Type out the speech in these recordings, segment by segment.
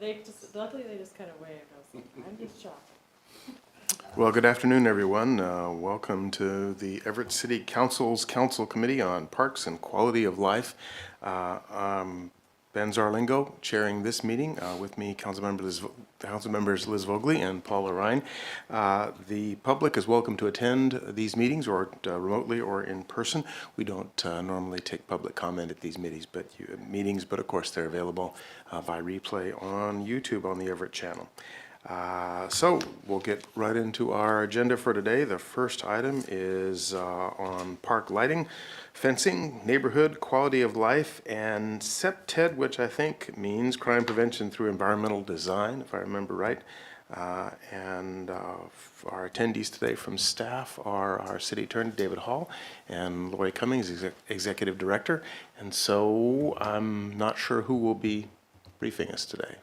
Luckily they just kind of waved. I was like, I'm just shocked. Well, good afternoon, everyone. Welcome to the Everett City Council's Council Committee on Parks and Quality of Life. I'm Ben Zarlingo chairing this meeting. With me, Council members Liz Vogley and Paula Ryan. The public is welcome to attend these meetings or remotely or in person. We don't normally take public comment at these meetings, but of course they're available by replay on YouTube on the Everett channel. So we'll get right into our agenda for today. The first item is on park lighting, fencing, neighborhood quality of life, and CPTED, which I think means crime prevention through environmental design, if I remember right. And our attendees today from staff are our city attorney, David Hall, and Lori Cummings, executive director. And so I'm not sure who will be briefing us today.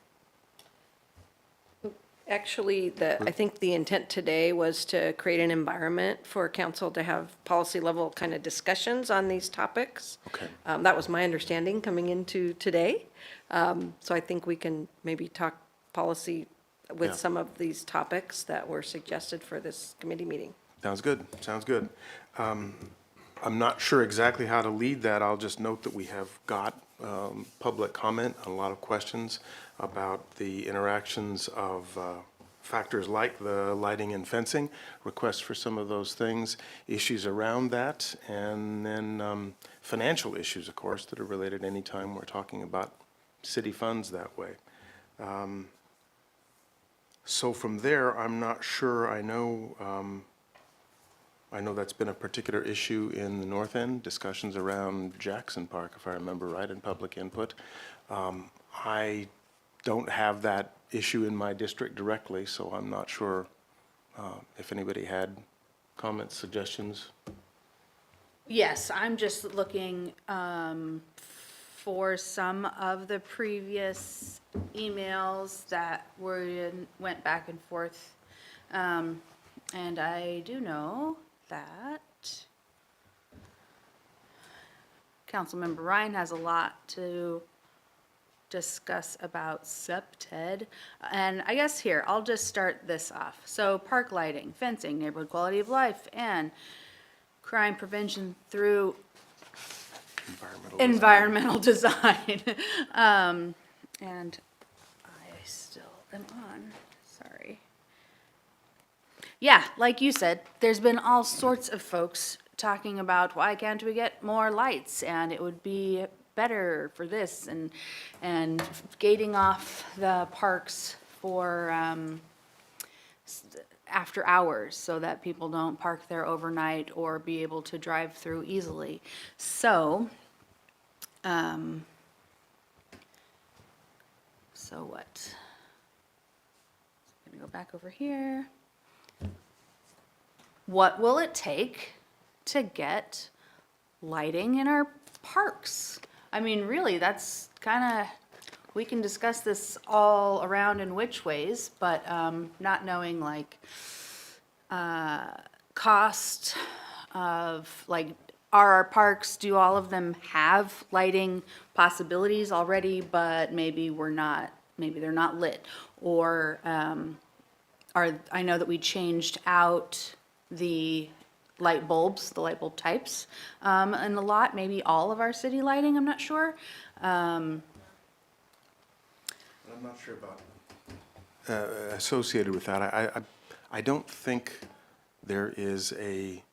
Actually, I think the intent today was to create an environment for council to have policy level kind of discussions on these topics. Okay. That was my understanding coming into today. So I think we can maybe talk policy with some of these topics that were suggested for this committee meeting. Sounds good. Sounds good. I'm not sure exactly how to lead that. I'll just note that we have got public comment on a lot of questions about the interactions of factors like the lighting and fencing, requests for some of those things, issues around that, and then financial issues, of course, that are related anytime we're talking about city funds that way. So from there, I'm not sure. I know that's been a particular issue in the North End, discussions around Jackson Park, if I remember right, in public input. I don't have that issue in my district directly, so I'm not sure if anybody had comments, suggestions. Yes, I'm just looking for some of the previous emails that went back and forth. And I do know that Councilmember Ryan has a lot to discuss about CPTED. And I guess here, I'll just start this off. So park lighting, fencing, neighborhood quality of life, and crime prevention through environmental design. And I still am on, sorry. Yeah, like you said, there's been all sorts of folks talking about why can't we get more lights, and it would be better for this, and gating off the parks for after hours so that people don't park there overnight or be able to drive through easily. So, so what? I'm gonna go back over here. What will it take to get lighting in our parks? I mean, really, that's kind of, we can discuss this all around in which ways, but not knowing like cost of like, are our parks, do all of them have lighting possibilities already, but maybe they're not lit? Or I know that we changed out the light bulbs, the light bulb types, and a lot, maybe all of our city lighting, I'm not sure. I'm not sure about associated with that. I don't think there is a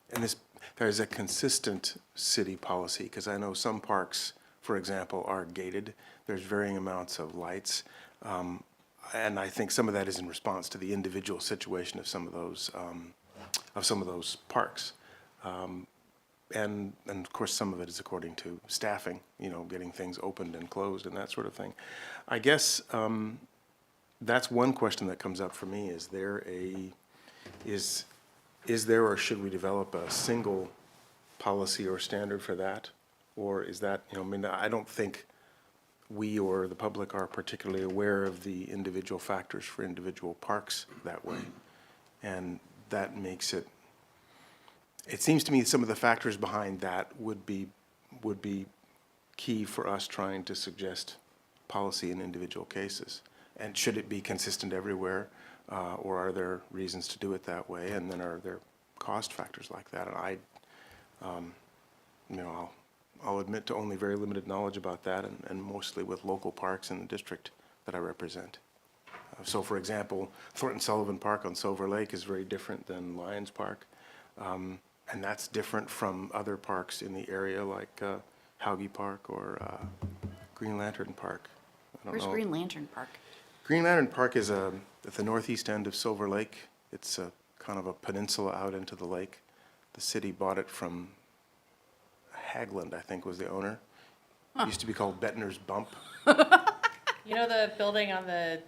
consistent city policy, because I know some parks, for example, are gated. There's varying amounts of lights, and I think some of that is in response to the individual situation of some of those parks. And of course, some of it is according to staffing, getting things opened and closed and that sort of thing. I guess that's one question that comes up for me. Is there or should we develop a single policy or standard for that? Or is that, I don't think we or the public are particularly aware of the individual factors for individual parks that way. And that makes it seems to me some of the factors behind that would be key for us trying to suggest policy in individual cases. And should it be consistent everywhere, or are there reasons to do it that way? And then are there cost factors like that? And I'll admit to only very limited knowledge about that, and mostly with local parks in the district that I represent. So, for example, Thornton Sullivan Park on Silver Lake is very different than Lions Park, and that's different from other parks in the area like Hauge Park or Green Lantern Park. I don't Where's know. Green Lantern Park? Green Lantern Park is at the northeast end of Silver Lake. It's kind of a peninsula out into the lake. The city bought it from Hagland, I think, was the owner. It used to be called Bettner's Bump. You know the building on the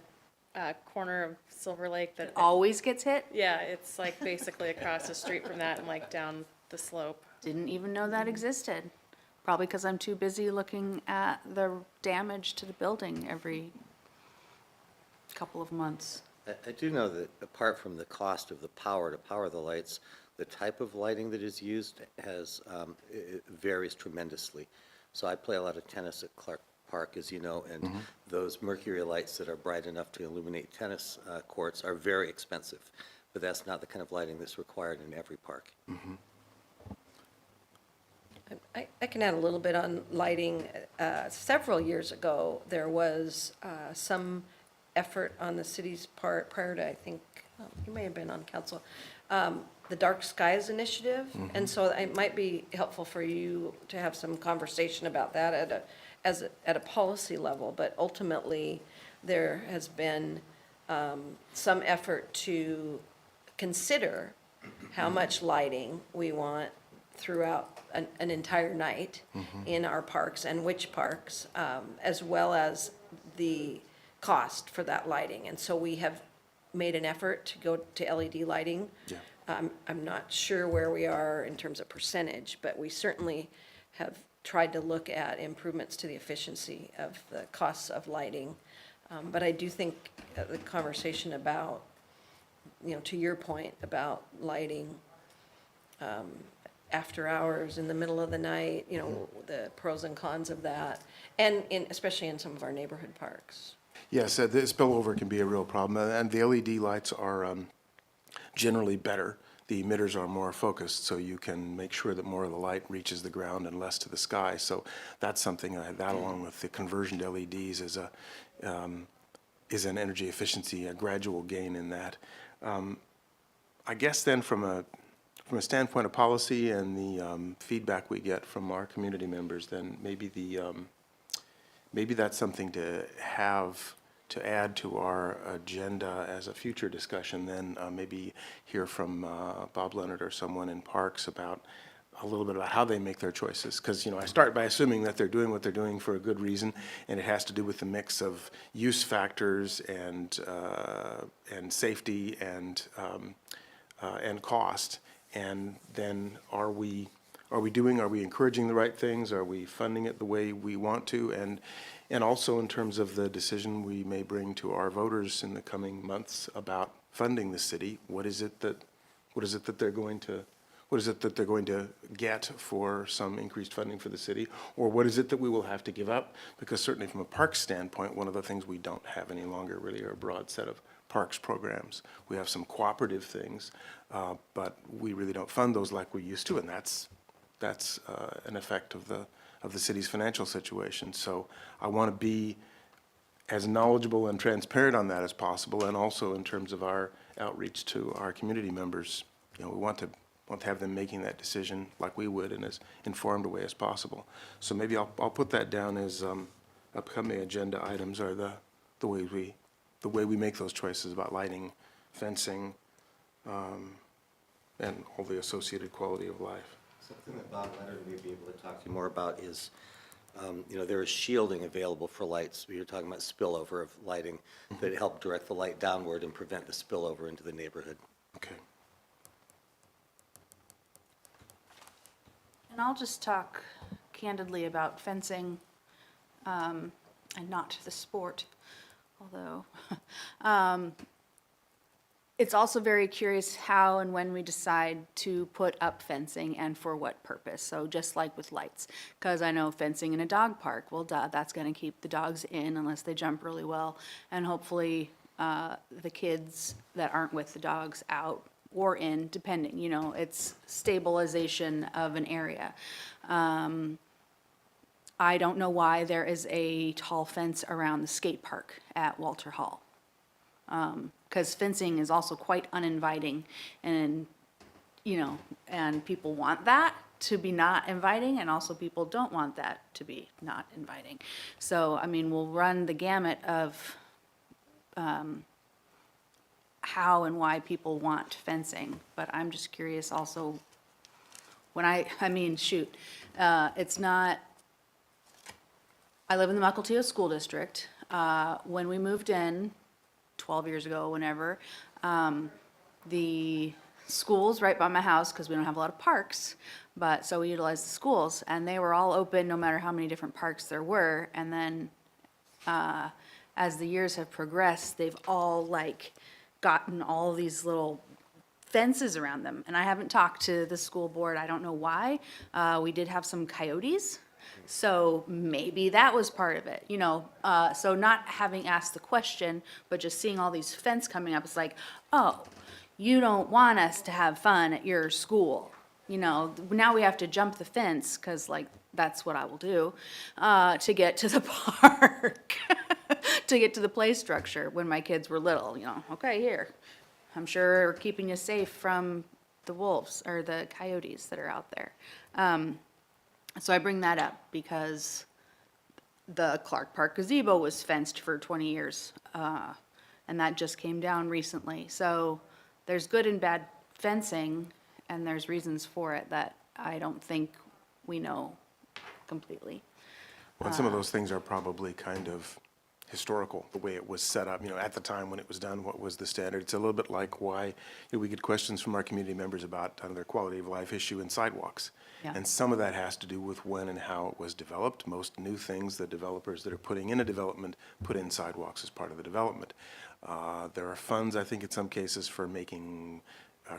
corner of Silver Lake that, Always gets hit? yeah, it's like basically across the street from that and like down the slope. Didn't even know that existed. Probably because I'm too busy looking at the damage to the building every couple of months. I do know that apart from the cost of the power to power the lights, the type of lighting that is used it varies tremendously. So I play a lot of tennis at Clark Park, as you know, and those mercury lights that are bright enough to illuminate tennis courts are very expensive. But that's not the kind of lighting that's required in every park. I can add a little bit on lighting. Several years ago, there was some effort on the city's part, prior to, I think, you may have been on council, the Dark Skies Initiative. And so it might be helpful for you to have some conversation about that at a policy level. But ultimately, there has been some effort to consider how much lighting we want throughout an entire night in our parks and which parks, as well as the cost for that lighting. And so we have made an effort to go to LED lighting. Yeah. I'm not sure where we are in terms of percentage, but we certainly have tried to look at improvements to the efficiency of the costs of lighting. But I do think the conversation about, to your point about lighting after hours, in the middle of the night, the pros and cons of that, and especially in some of our neighborhood parks. Yes, the spillover can be a real problem, and the LED lights are generally better. The emitters are more focused, so you can make sure that more of the light reaches the ground and less to the sky. So that's something that, along with the conversion to LEDs, is an energy efficiency, a gradual gain in that. I guess then from a standpoint of policy and the feedback we get from our community members, then maybe that's something to have to add to our agenda as a future discussion. Then maybe hear from Bob Leonard or someone in Parks about a little bit about how they make their choices. Because I start by assuming that they're doing what they're doing for a good reason, and it has to do with the mix of use factors and safety and cost. And then are we encouraging the right things? Are we funding it the way we want to? And also in terms of the decision we may bring to our voters in the coming months about funding the city, what is it that they're going to get for some increased funding for the city? Or what is it that we will have to give up? Because certainly from a parks standpoint, one of the things we don't have any longer really are a broad set of parks programs. We have some cooperative things, but we really don't fund those like we used to, and that's an effect of the city's financial situation. So I want to be as knowledgeable and transparent on that as possible, and also in terms of our outreach to our community members. We want to have them making that decision like we would in as informed a way as possible. So maybe I'll put that down as upcoming agenda items are the way we make those choices about lighting, fencing, and all the associated quality of life. Something that Bob Leonard may be able to talk to you more about is, there is shielding available for lights. We were talking about spillover of lighting that help direct the light downward and prevent the spillover into the neighborhood. Okay. And I'll just talk candidly about fencing, and not the sport, although it's also very curious how and when we decide to put up fencing and for what purpose. So just like with lights, because I know fencing in a dog park, well, duh, that's going to keep the dogs in unless they jump really well, and hopefully the kids that aren't with the dogs out or in, depending, you know, it's stabilization of an area. I don't know why there is a tall fence around the skate park at Walter Hall. Because fencing is also quite uninviting, and, you know, and people want that to be not inviting, and also people don't want that to be not inviting. So, I mean, we'll run the gamut of how and why people want fencing, but I'm just curious also, when I mean, shoot, it's not, I live in the Mukilteo School District. When we moved in 12 years ago, whenever, the schools right by my house, because we don't have a lot of parks, but so we utilized the schools, and they were all open no matter how many different parks there were. And then as the years have progressed, they've all like gotten all these little fences around them. And I haven't talked to the school board. I don't know why. We did have some coyotes. So maybe that was part of it, you know. So not having asked the question, but just seeing all these fence coming up, it's like, oh, you don't want us to have fun at your school. You know, now we have to jump the fence, because like, that's what I will do, to get to the park, to get to the play structure when my kids were little, you know. Okay, here, I'm sure we're keeping you safe from the wolves or the coyotes that are out there. So I bring that up because the Clark Park gazebo was fenced for 20 years, and that just came down recently. So there's good and bad fencing, and there's reasons for it that I don't think we know completely. Well, and some of those things are probably kind of historical, the way it was set up, you know, at the time when it was done, what was the standard. It's a little bit like why, you know, we get questions from our community members about their quality of life issue in sidewalks. Yeah. And some of that has to do with when and how it was developed. Most new things, the developers that are putting in a development put in sidewalks as part of the development. There are funds, I think, in some cases for making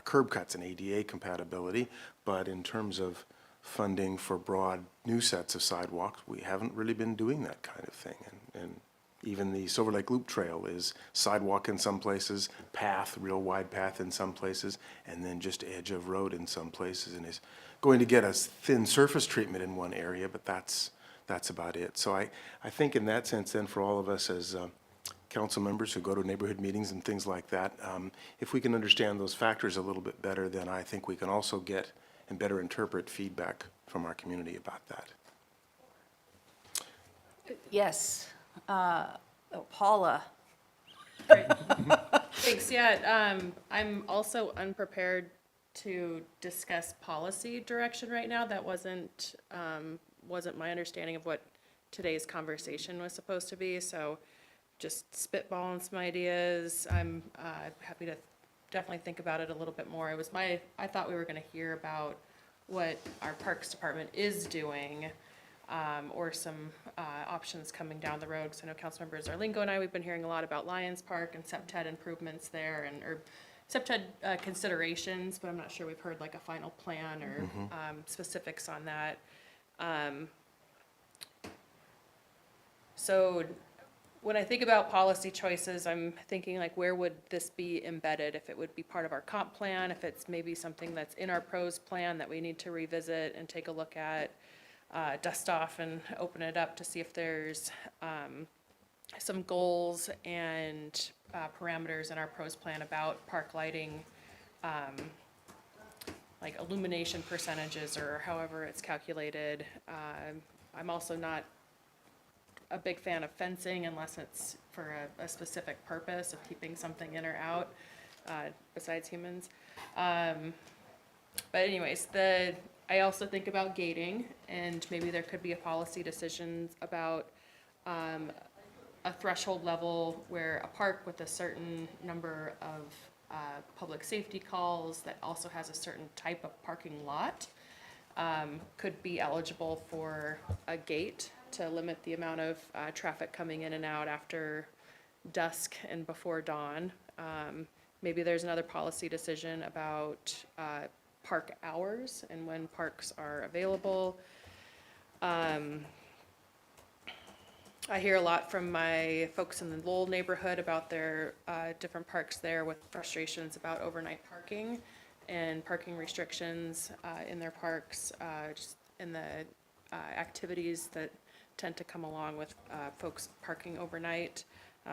curb cuts and ADA compatibility, but in terms of funding for broad new sets of sidewalks, we haven't really been doing that kind of thing. And even the Silver Lake Loop Trail is sidewalk in some places, path, real wide path in some places, and then just edge of road in some places, and is going to get us thin surface treatment in one area, but that's about it. So I think in that sense then, for all of us as council members who go to neighborhood meetings and things like that, if we can understand those factors a little bit better, then I think we can also get and better interpret feedback from our community about that. Yes, Paula. Thanks, yeah, I'm also unprepared to discuss policy direction right now. That wasn't my understanding of what today's conversation was supposed to be, so just spitballing some ideas. I'm happy to definitely think about it a little bit more. I thought we were gonna hear about what our Parks Department is doing, or some options coming down the road. Because I know Councilmember Zarlingo and I, we've been hearing a lot about Lions Park and SEPTED improvements there, or SEPTED considerations, but I'm not sure we've heard like a final plan or specifics on that. So when I think about policy choices, I'm thinking like, where would this be embedded? If it would be part of our comp plan, if it's maybe something that's in our pros plan that we need to revisit and take a look at, dust off and open it up to see if there's some goals and parameters in our pros plan about park lighting, like illumination percentages or however it's calculated. I'm also not a big fan of fencing unless it's for a specific purpose of keeping something in or out, besides humans. But anyways, I also think about gating, and maybe there could be a policy decision about a threshold level where a park with a certain number of public safety calls that also has a certain type of parking lot could be eligible for a gate to limit the amount of traffic coming in and out after dusk and before dawn. maybe there's another policy decision about park hours and when parks are available. I hear a lot from my folks in the Lowell neighborhood about their different parks there with frustrations about overnight parking and parking restrictions in their parks, just in the activities that tend to come along with folks parking overnight.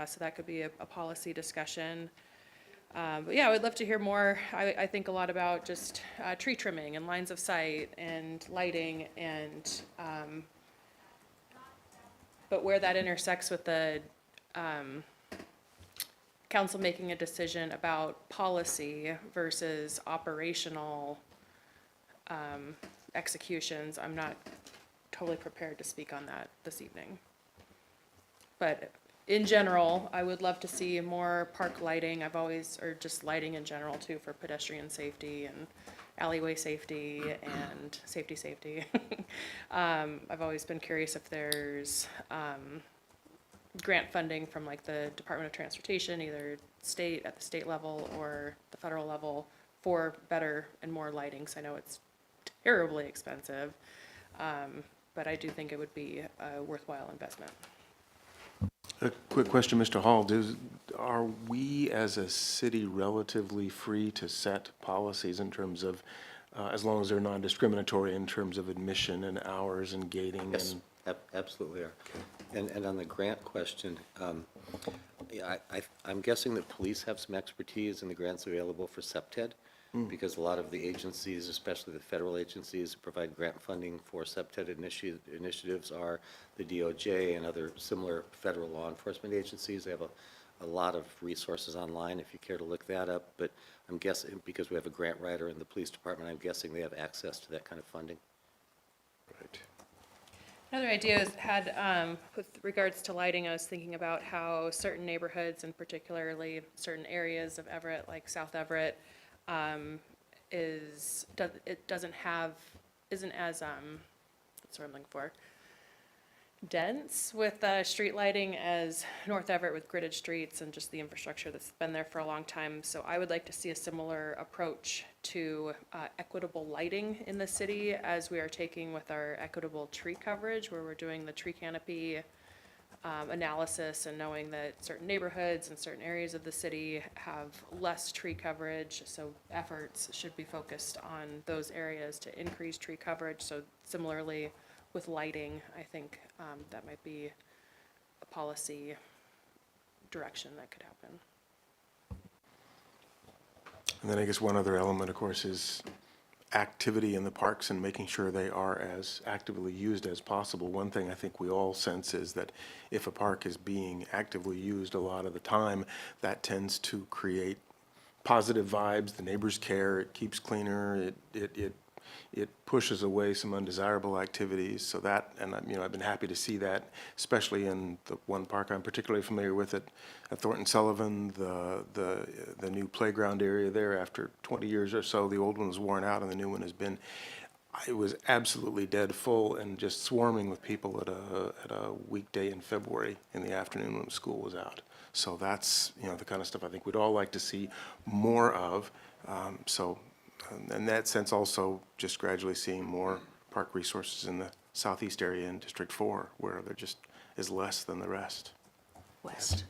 So that could be a policy discussion. But yeah, I would love to hear more. I think a lot about just tree trimming and lines of sight and lighting and but where that intersects with the council making a decision about policy versus operational executions, I'm not totally prepared to speak on that this evening. But in general, I would love to see more park lighting. or just lighting in general too, for pedestrian safety and alleyway safety and safety. I've always been curious if there's grant funding from like the Department of Transportation, either at the state level or the federal level, for better and more lighting. So I know it's terribly expensive, but I do think it would be a worthwhile investment. A quick question, Mr. Hall. Are we as a city relatively free to set policies in terms of, as long as they're non-discriminatory in terms of admission and hours and gating? Yes, absolutely are. And on the grant question, yeah, I'm guessing that police have some expertise in the grants available for SEPTED, because a lot of the agencies, especially the federal agencies that provide grant funding for SEPTED initiatives are the DOJ and other similar federal law enforcement agencies. They have a lot of resources online if you care to look that up, but I'm guessing, because we have a grant writer in the police department, I'm guessing they have access to that kind of funding. Right. Another idea with regards to lighting, I was thinking about how certain neighborhoods, and particularly certain areas of Everett, like South Everett, isn't as, what's the word I'm looking for? Dense with street lighting as North Everett, with gridded streets and just the infrastructure that's been there for a long time. So I would like to see a similar approach to equitable lighting in the city as we are taking with our equitable tree coverage, where we're doing the tree canopy analysis and knowing that certain neighborhoods and certain areas of the city have less tree coverage. So efforts should be focused on those areas to increase tree coverage. So similarly, with lighting, I think that might be a policy direction that could happen. And then I guess one other element, of course, is activity in the parks and making sure they are as actively used as possible. One thing I think we all sense is that if a park is being actively used a lot of the time, that tends to create positive vibes. The neighbors care, it keeps cleaner, it pushes away some undesirable activities. So that, and I've been happy to see that, especially in the one park I'm particularly familiar with at Thornton Sullivan, the new playground area there. After 20 years or so, the old one was worn out and the new one has been. It was absolutely dead full and just swarming with people at a weekday in February in the afternoon when school was out. So that's the kind of stuff I think we'd all like to see more of. In that sense, also just gradually seeing more park resources in the southeast area in District 4, where there just is less than the rest. West.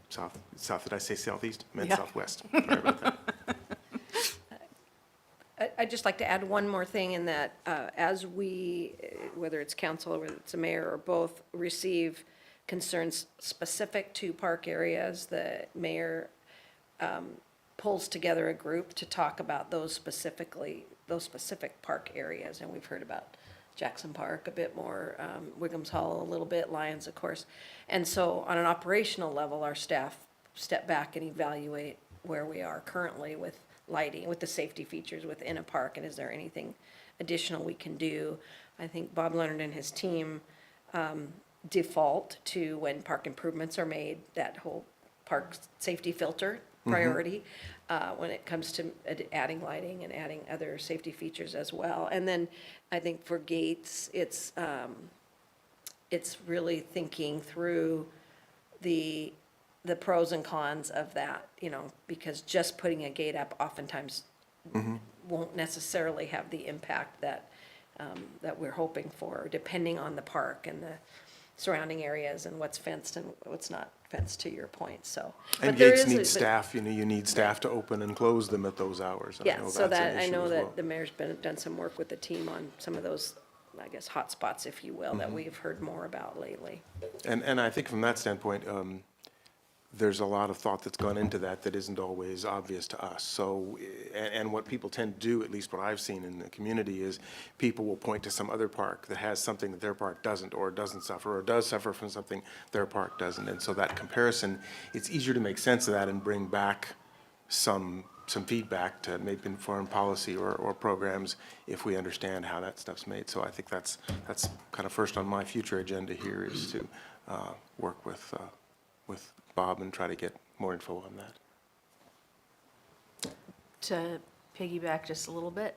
South, did I say southeast? Meant Yeah. southwest. Sorry about that. I'd just like to add one more thing in that as we, whether it's council or whether it's a mayor or both, receive concerns specific to park areas, the mayor pulls together a group to talk about those specific park areas. And we've heard about Jackson Park a bit more, Wiggums Hall a little bit, Lions, of course. And so on an operational level, our staff step back and evaluate where we are currently with lighting, with the safety features within a park, and is there anything additional we can do. I think Bob Leonard and his team default to, when park improvements are made, that whole park safety filter priority when it comes to adding lighting and adding other safety features as well. And then I think for gates, it's really thinking through the the pros and cons of that, you know, because just putting a gate up oftentimes won't necessarily have the impact that, that we're hoping for, depending on the park and the surrounding areas and what's fenced and what's not fenced, to your point, so. And but there gates is need but- staff, you know, you need staff to open and close them at those hours. And I Yeah, know so that's an that, I issue know as well. that the mayor's done some work with the team on some of those, I guess, hot spots, if you will, that we've heard more about lately. And I think from that standpoint, there's a lot of thought that's gone into that that isn't always obvious to us. So, and what people tend to do, at least what I've seen in the community, is people will point to some other park that has something that their park doesn't, or doesn't suffer, or does suffer from something their park doesn't. And so that comparison, it's easier to make sense of that and bring back some feedback to maybe inform policy or programs if we understand how that stuff's made. So I think that's kind of first on my future agenda here, is to work with Bob and try to get more info on that. To piggyback just a little bit,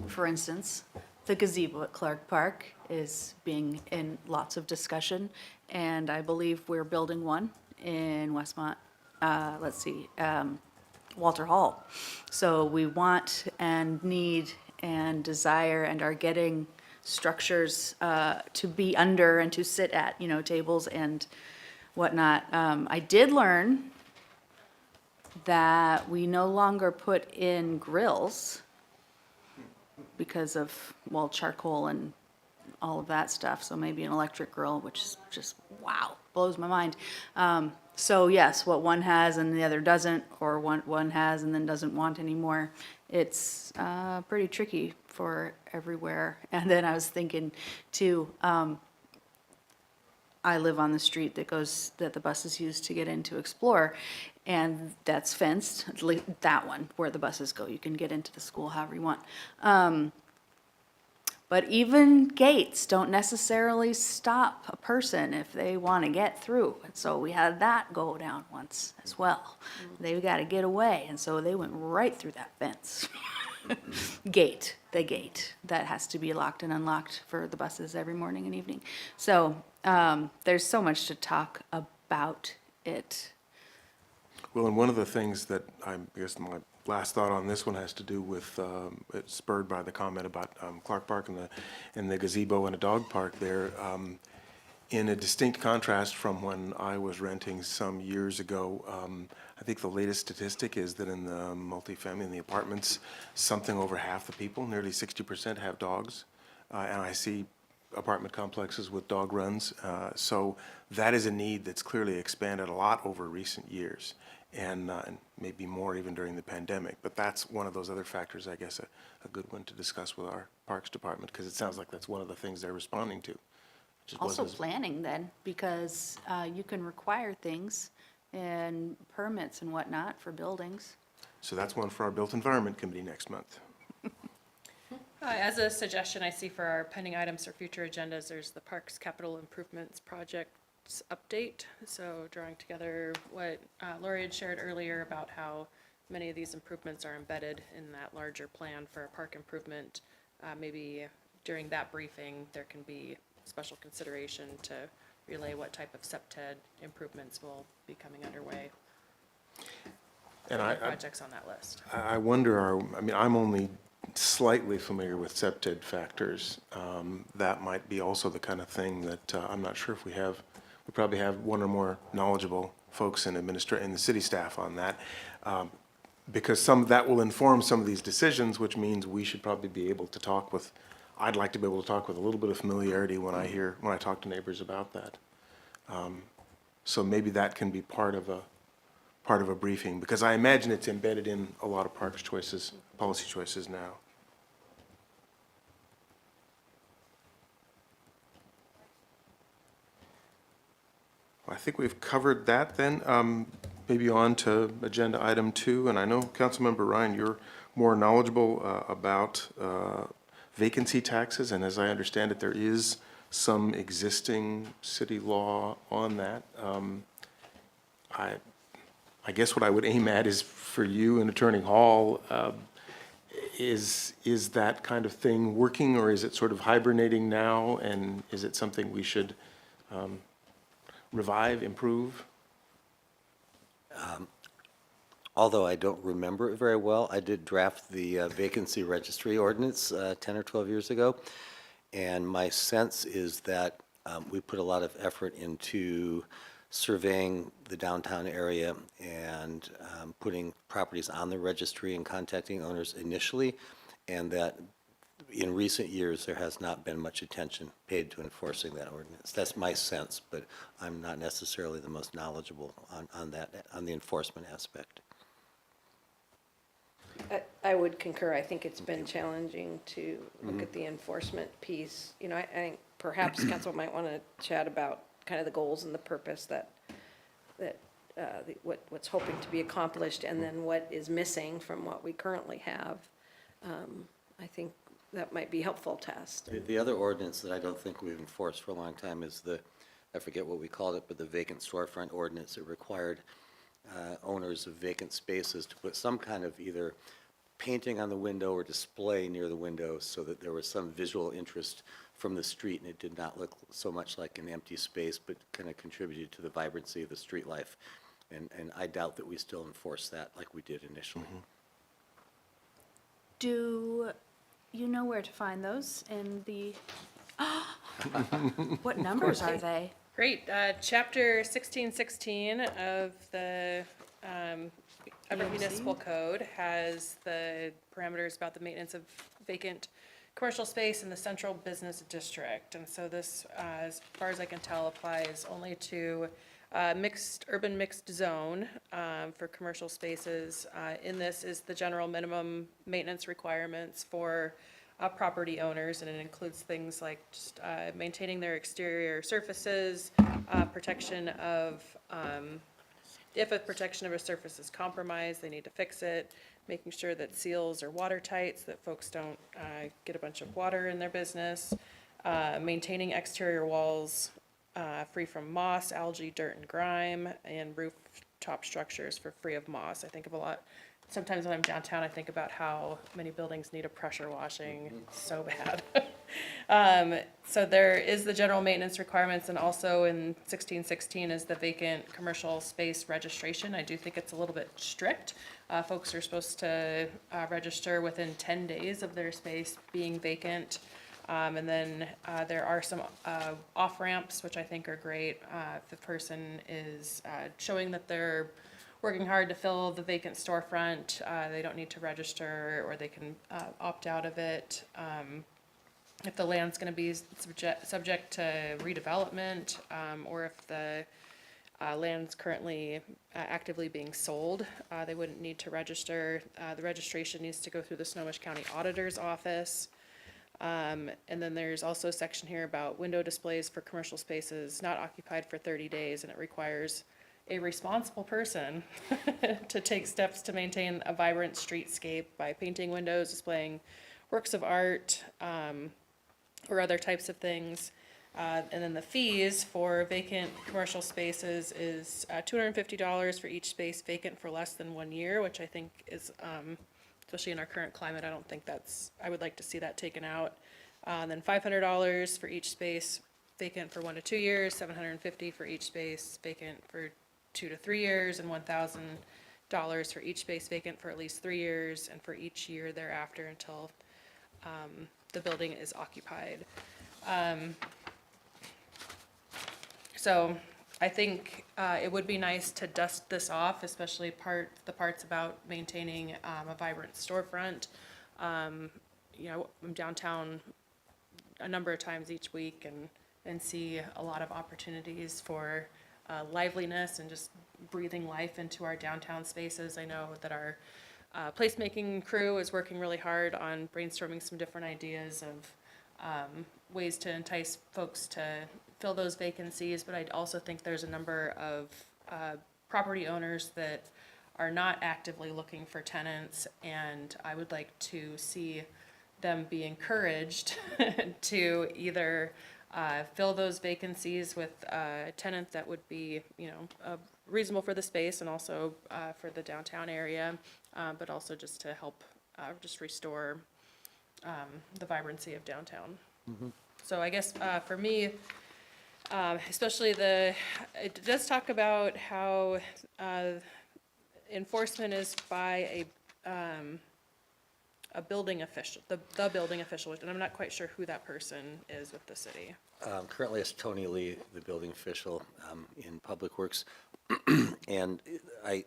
for instance, the gazebo at Clark Park is being in lots of discussion, and I believe we're building one in Westmont, Walter Hall. So we want and need and desire and are getting structures to be under and to sit at, you know, tables and whatnot. I did learn that we no longer put in grills because of, well, charcoal and all of that stuff. So maybe an electric grill, which is just, wow, blows my mind. So yes, what one has and the other doesn't, or one has and then doesn't want anymore, it's pretty tricky for everywhere. And then I was thinking too, I live on the street that the buses use to get into Explore, and that's fenced, that one, where the buses go. You can get into the school however you want. But even gates don't necessarily stop a person if they want to get through. And so we had that go down once as well. They've got to get away, and so they went right through that fence. The gate that has to be locked and unlocked for the buses every morning and evening. So there's so much to talk about it. Well, and one of the things that I guess my last thought on this one has to do with, it's spurred by the comment about Clark Park and the gazebo and a dog park there. In a distinct contrast from when I was renting some years ago, I think the latest statistic is that in the multifamily, in the apartments, something over half the people, nearly 60%, have dogs. And I see apartment complexes with dog runs. So that is a need that's clearly expanded a lot over recent years, and maybe more even during the pandemic. But that's one of those other factors, I guess, a good one to discuss with our Parks Department, because it sounds like that's one of the things they're responding to. Just Also wasn't as- planning then, because you can require things and permits and whatnot for buildings. So that's one for our Built Environment Committee next month. As a suggestion I see for our pending items for future agendas, there's the Parks Capital Improvements Projects update. So drawing together what Lori had shared earlier about how many of these improvements are embedded in that larger plan for a park improvement. Maybe during that briefing, there can be special consideration to relay what type of SEPTED improvements will be coming underway. And Other projects on that list. I wonder, I mean, I'm only slightly familiar with SEPTED factors. That might be also the kind of thing that I'm not sure if we probably have one or more knowledgeable folks in the city staff on that. Because that will inform some of these decisions, which means we should probably be able to talk with, I'd like to be able to talk with a little bit of familiarity when I talk to neighbors about that. So maybe that can be part of a briefing, because I imagine it's embedded in a lot of parks choices, policy choices now. Well, I think we've covered that then. Maybe on to agenda item 2, and I know Councilmember Ryan, you're more knowledgeable about vacancy taxes, and as I understand it, there is some existing city law on that. I guess what I would aim at is for you and Attorney Hall, is that kind of thing working, or is it sort of hibernating now? And is it something we should revive, improve? Although I don't remember it very well, I did draft the vacancy registry ordinance 10 or 12 years ago, and my sense is that we put a lot of effort into surveying the downtown area and putting properties on the registry and contacting owners initially, and that in recent years, there has not been much attention paid to enforcing that ordinance. That's my sense, but I'm not necessarily the most knowledgeable on that, on the enforcement aspect. I would concur. I think it's been challenging to look at the enforcement piece. You know, I think perhaps council might want to chat about kind of the goals and the purpose that what's hoping to be accomplished, and then what is missing from what we currently have. I think that might be helpful to us. The other ordinance that I don't think we've enforced for a long time is I forget what we called it, but the vacant storefront ordinance. It required owners of vacant spaces to put some kind of either painting on the window or display near the window so that there was some visual interest from the street, and it did not look so much like an empty space, but kind of contributed to the vibrancy of the street life. And I doubt that we still enforce that like we did initially. Do you know where to find those in the, what numbers are they? Great. Chapter 1616 of the Everett Municipal Code has the parameters about the maintenance of vacant commercial space in the central business district. And so this, as far as I can tell, applies only to urban mixed zone for commercial spaces. In this is the general minimum maintenance requirements for property owners, and it includes things like just maintaining their exterior surfaces, protection of, if a protection of a surface is compromised, they need to fix it, making sure that seals are watertight so that folks don't get a bunch of water in their business, maintaining exterior walls free from moss, algae, dirt, and grime, and rooftop structures for free of moss. I think of a lot. Sometimes when I'm downtown, I think about how many buildings need a pressure washing so bad. So there is the general maintenance requirements, and also in 1616 is the vacant commercial space registration. I do think it's a little bit strict. Folks are supposed to register within 10 days of their space being vacant. And then there are some off-ramps, which I think are great. If the person is showing that they're working hard to fill the vacant storefront, they don't need to register, or they can opt out of it. If the land's gonna be subject to redevelopment, or if the land's currently actively being sold, they wouldn't need to register. The registration needs to go through the Snohomish County Auditor's Office. And then there's also a section here about window displays for commercial spaces not occupied for 30 days, and it requires a responsible person to take steps to maintain a vibrant streetscape by painting windows, displaying works of art, or other types of things. And then the fees for vacant commercial spaces is $250 for each space vacant for less than 1 year, which I think is, especially in our current climate, I don't think I would like to see that taken out. And then $500 for each space vacant for 1 to 2 years, $750 for each space vacant for 2 to 3 years, and $1,000 for each space vacant for at least 3 years, and for each year thereafter until the building is occupied. So I think it would be nice to dust this off, especially the parts about maintaining a vibrant storefront. You know, I'm downtown a number of times each week and see a lot of opportunities for liveliness and just breathing life into our downtown spaces. I know that our placemaking crew is working really hard on brainstorming some different ideas of ways to entice folks to fill those vacancies, but I also think there's a number of property owners that are not actively looking for tenants, and I would like to see them be encouraged to either fill those vacancies with a tenant that would be, you know, reasonable for the space and also for the downtown area, but also just to help just restore the vibrancy of downtown. So I guess for me, Especially it does talk about how enforcement is by a building official, the building official, and I'm not quite sure who that person is with the city. Currently, it's Tony Lee, the building official in Public Works. And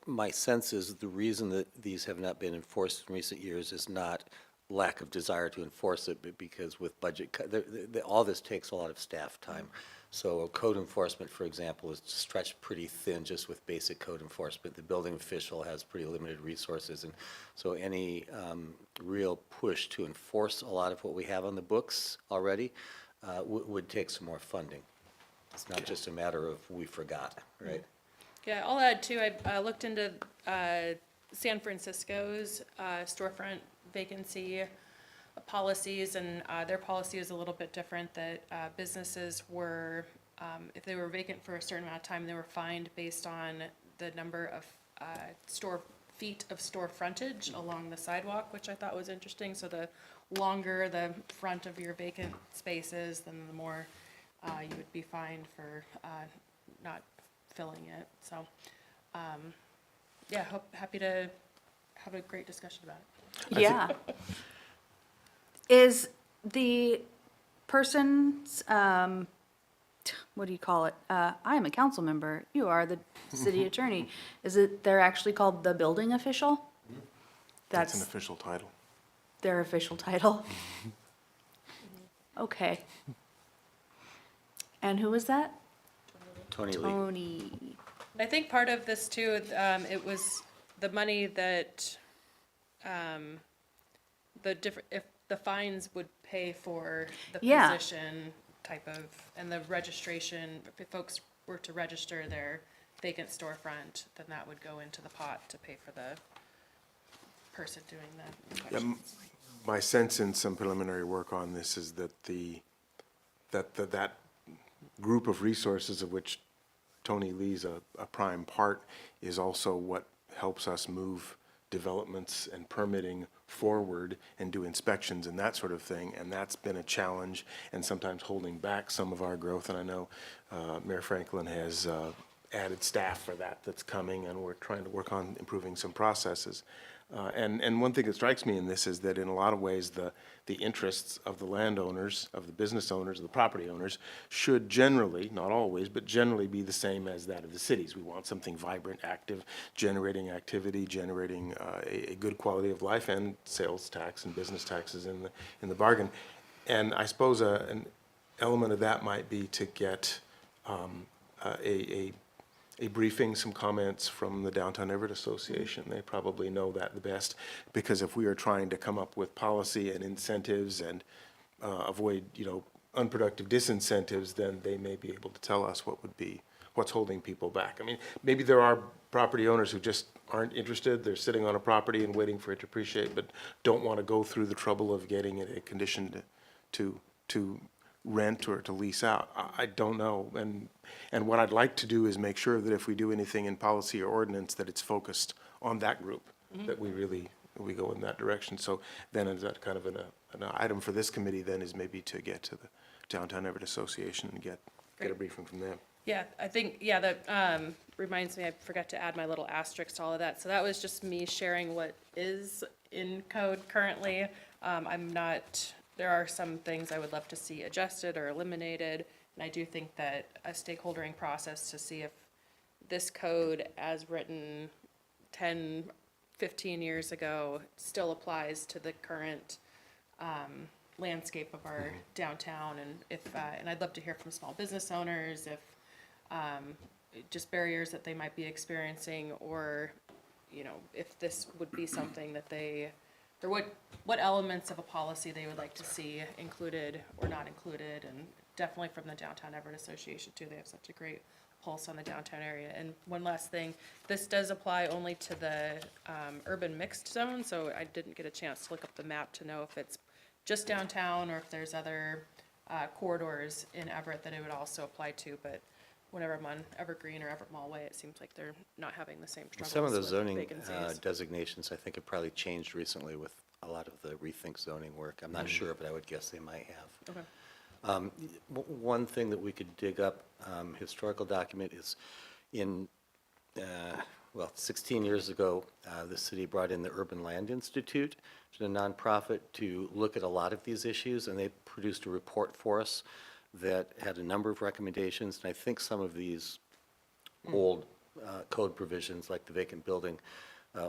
my sense is the reason that these have not been enforced in recent years is not lack of desire to enforce it, but because with budget, all this takes a lot of staff time. So code enforcement, for example, is stretched pretty thin just with basic code enforcement. The building official has pretty limited resources, and so any real push to enforce a lot of what we have on the books already would take some more funding. It's not just a matter of we forgot, right? Yeah, I'll add too, I looked into San Francisco's storefront vacancy policies, and their policy is a little bit different, that businesses were, if they were vacant for a certain amount of time, they were fined based on the number of feet of store frontage along the sidewalk, which I thought was interesting. So the longer the front of your vacant space is, then the more you would be fined for not filling it. So, yeah, happy to have a great discussion about it. Yeah. Is the person's, what do you call it? I am a council member. You are the city attorney. They're actually called the building official? That's an That's official title. their official title? Okay. And who was that? Tony Lee. Tony. I think part of this too, it was the money that, if the fines would pay for the Yeah. position type of, and the registration, if folks were to register their vacant storefront, then that would go into the pot to pay for the person doing the Yeah, inspections. my sense in some preliminary work on this is that that group of resources of which Tony Lee's a prime part is also what helps us move developments and permitting forward and do inspections and that sort of thing. And that's been a challenge and sometimes holding back some of our growth. And I know Mayor Franklin has added staff for that's coming, and we're trying to work on improving some processes. And one thing that strikes me in this is that in a lot of ways, the interests of the landowners, of the business owners, of the property owners, should generally, not always, but generally be the same as that of the cities. We want something vibrant, active, generating activity, generating a good quality of life, and sales tax and business taxes in the bargain. And I suppose an element of that might be to get a briefing, some comments from the Downtown Everett Association. They probably know that the best, because if we are trying to come up with policy and incentives and avoid, unproductive disincentives, then they may be able to tell us what's holding people back. I mean, maybe there are property owners who just aren't interested. They're sitting on a property and waiting for it to appreciate, but don't want to go through the trouble of getting it a condition to rent or to lease out. I don't know. And what I'd like to do is make sure that if we do anything in policy or ordinance, that it's focused on that group, that we go in that direction. So then is that kind of an item for this committee then is maybe to get to the Downtown Everett Association and get a briefing from them. Yeah, I think, that reminds me, I forgot to add my little asterisk to all of that. So that was just me sharing what is in code currently. There are some things I would love to see adjusted or eliminated. And I do think that a stakeholdering process to see if this code as written 10, 15 years ago still applies to the current landscape of our downtown. And and I'd love to hear from small business owners if just barriers that they might be experiencing, or, if this would be something that or what elements of a policy they would like to see included or not included. And definitely from the Downtown Everett Association too, they have such a great pulse on the downtown area. And one last thing, this does apply only to the urban mixed zone, so I didn't get a chance to look up the map to know if it's just downtown or if there's other corridors in Everett that it would also apply to. But whenever I'm on Evergreen or Everett Mall Way, it seems like they're not having the same struggles Some of the with zoning vacancies. designations, I think, have probably changed recently with a lot of the rethink zoning work. I'm not sure, but I would guess they might have. Okay. One thing that we could dig up, historical document is in, well, 16 years ago, the city brought in the Urban Land Institute, which is a nonprofit, to look at a lot of these issues, and they produced a report for us that had a number of recommendations, and I think some of these old code provisions, like the vacant building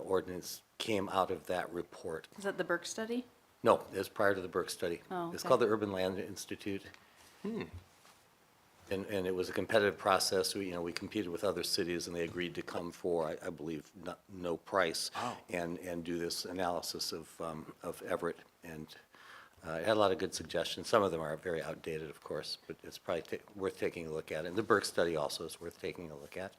ordinance, came out of that report. Is that the Burke study? No, it was prior to the Burke study. Oh, It's okay. called the Urban Land Institute. And it was a competitive process. We competed with other cities, and they agreed to come for, I believe, no price, and do this analysis of Everett. And it had a lot of good suggestions. Some of them are very outdated, of course, but it's probably worth taking a look at. And the Burke study also is worth taking a look at.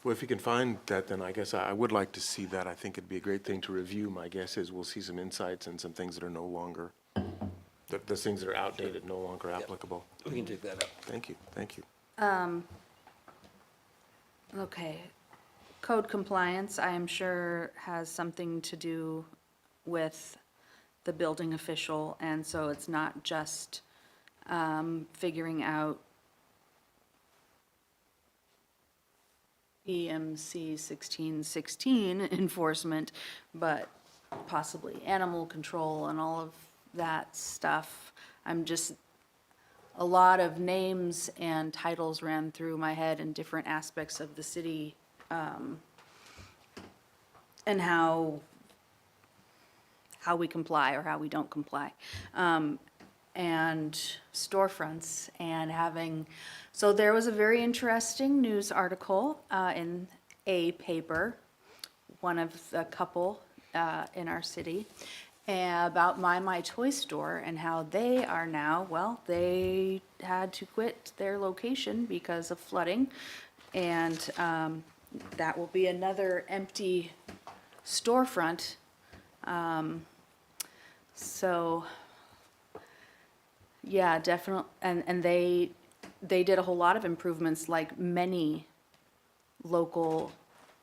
Well, if you can find that, then I guess I would like to see that. I think it'd be a great thing to review. My guess is we'll see some insights and some things that are no longer, the things that are outdated, no longer applicable. We can dig that up. Thank you, thank you. Okay. Code compliance, I am sure, has something to do with the building official, and so it's not just figuring out EMC 1616 enforcement, but possibly animal control and all of that stuff. A lot of names and titles ran through my head in different aspects of the city, and how we comply or how we don't comply. And storefronts and having, so there was a very interesting news article in a paper, one of the couple in our city, about My Toy Store and how they are now, well, they had to quit their location because of flooding. And that will be another empty storefront. So, yeah, definitely, and they did a whole lot of improvements, like many local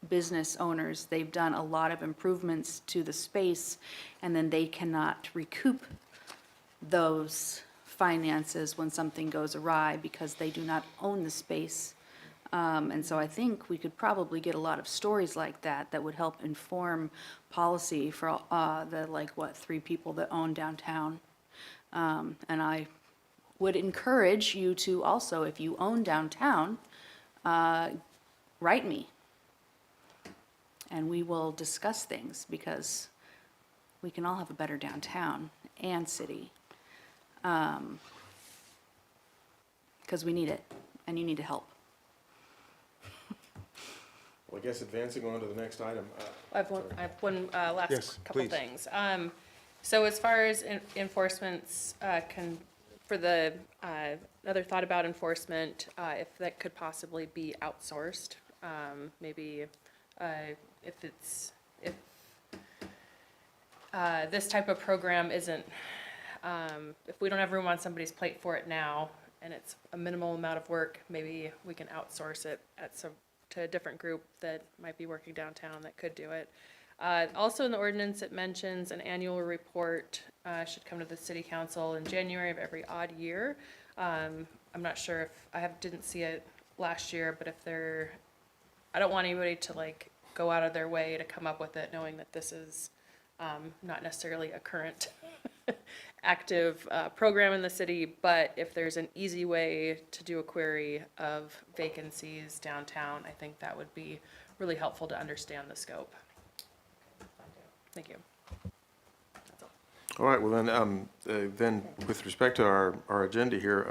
business owners. They've done a lot of improvements to the space, and then they cannot recoup those finances when something goes awry because they do not own the space. And so I think we could probably get a lot of stories like that that would help inform policy for the 3 people that own downtown. And I would encourage you to also, if you own downtown, write me. And we will discuss things, because we can all have a better downtown and city. Because we need it, and you need to help. Well, I guess advancing on to the next item. I have one Yes, last couple please. things. So as far as enforcements, for the, another thought about enforcement, if that could possibly be outsourced, maybe if this type of program isn't, if we don't have room on somebody's plate for it now, and it's a minimal amount of work, maybe we can outsource it to a different group that might be working downtown that could do it. Also in the ordinance, it mentions an annual report should come to the city council in January of every odd year. I'm not sure if, didn't see it last year, but if I don't want anybody to go out of their way to come up with it, knowing that this is not necessarily a current active program in the city, but if there's an easy way to do a query of vacancies downtown, I think that would be really helpful to understand the scope. Thank you. That's all. All right, well then with respect to our agenda here,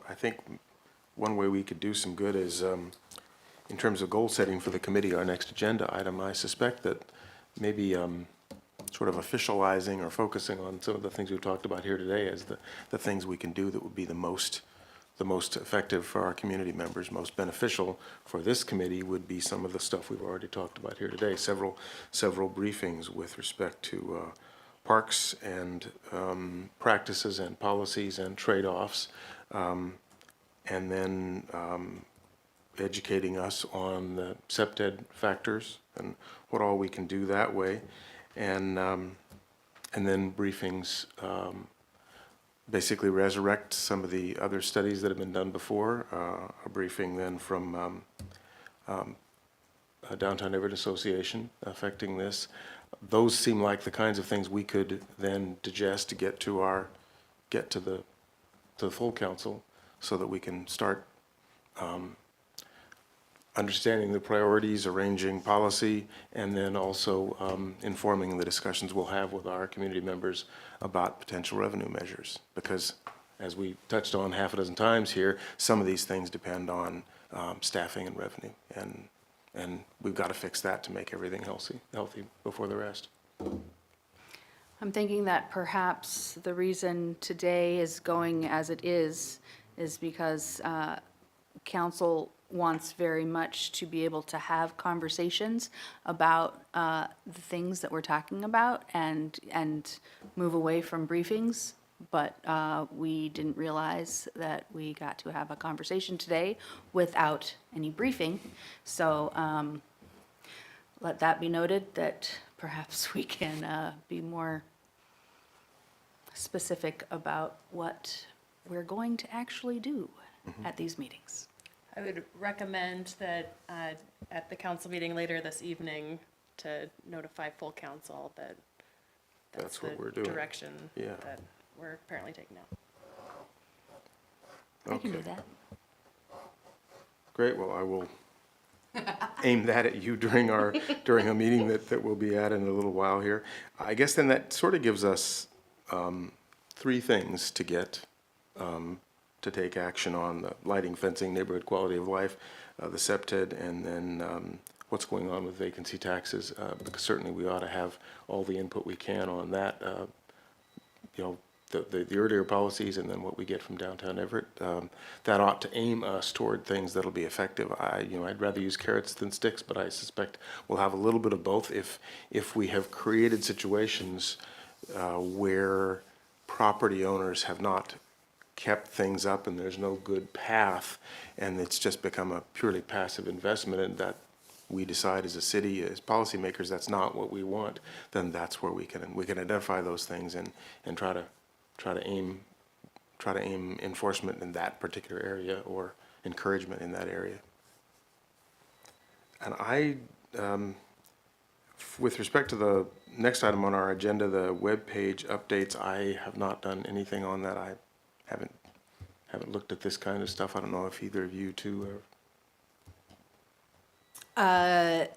I think one way we could do some good is, in terms of goal setting for the committee, our next agenda item, I suspect that maybe sort of officializing or focusing on some of the things we've talked about here today as the things we can do that would be the most effective for our community members, most beneficial for this committee would be some of the stuff we've already talked about here today. Several briefings with respect to parks and practices and policies and trade-offs, and then educating us on the SEPTED factors and what all we can do that way, and then briefings basically resurrect some of the other studies that have been done before. A briefing then from Downtown Everett Association affecting this. Those seem like the kinds of things we could then digest to get to the full council, so that we can start understanding the priorities, arranging policy, and then also informing the discussions we'll have with our community members about potential revenue measures. Because as we touched on half a dozen times here, some of these things depend on staffing and revenue. And we've got to fix that to make everything healthy before the rest. I'm thinking that perhaps the reason today is going as it is because council wants very much to be able to have conversations about the things that we're talking about and move away from briefings. But we didn't realize that we got to have a conversation today without any briefing. So let that be noted, that perhaps we can be more specific about what we're going to actually do at these meetings. I would recommend that at the council meeting later this evening to notify full council that That's what the we're doing. direction Yeah. that we're apparently taking now. I can do Okay. that. Great, well, I will aim that at you during a meeting that we'll be at in a little while here. I guess then that sort of gives us three things to get, to take action on: the lighting, fencing, neighborhood quality of life, the SEPTED, and then what's going on with vacancy taxes, because certainly we ought to have all the input we can on that, the earlier policies and then what we get from downtown Everett. That ought to aim us toward things that'll be effective. I'd rather use carrots than sticks, but I suspect we'll have a little bit of both if we have created situations where property owners have not kept things up and there's no good path, and it's just become a purely passive investment, and that we decide as a city, as policymakers, that's not what we want, then that's where we can identify those things and try to aim enforcement in that particular area or encouragement in that area. And with respect to the next item on our agenda, the web page updates, I have not done anything on that. I haven't looked at this kind of stuff. I don't know if either of you two are.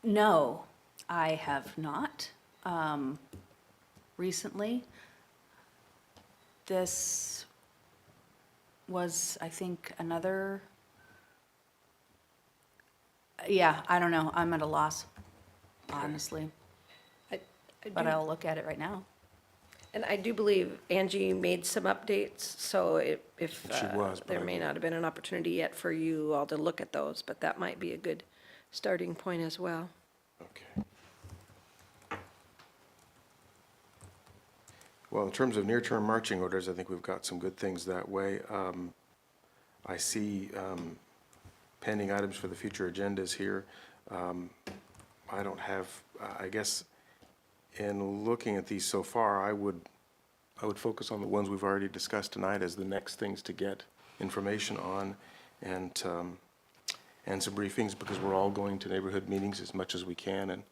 No, I have not. Recently, this was, I think, another, I don't know. I'm at a loss, honestly, I but do- I'll look at it right now. And I do believe Angie made some updates, so if She was, but there I may didn't- not have been an opportunity yet for you all to look at those, but that might be a good starting point as well. Okay. Well, in terms of near-term marching orders, I think we've got some good things that way. I see pending items for the future agendas here. I don't have, I guess, in looking at these so far, I would focus on the ones we've already discussed tonight as the next things to get information on, and some briefings, because we're all going to neighborhood meetings as much as we can, and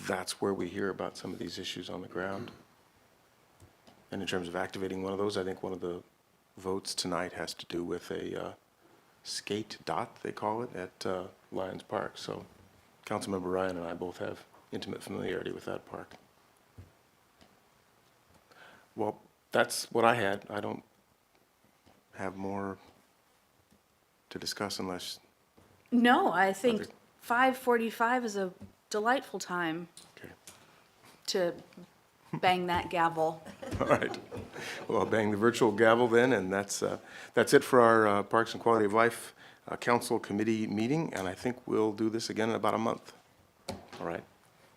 that's where we hear about some of these issues on the ground. And in terms of activating one of those, I think one of the votes tonight has to do with a skate dot, they call it, at Lions Park. So Councilmember Ryan and I both have intimate familiarity with that park. Well, that's what I had. I don't have more to discuss unless, No, I think Other- 5:45 is a delightful time okay. to bang that gavel. All right. Well, I'll bang the virtual gavel then, and that's it for our Parks and Quality of Life Council Committee meeting, and I think we'll do this again in about a month. All right.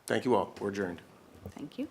Thank you all. We're adjourned. Thank you.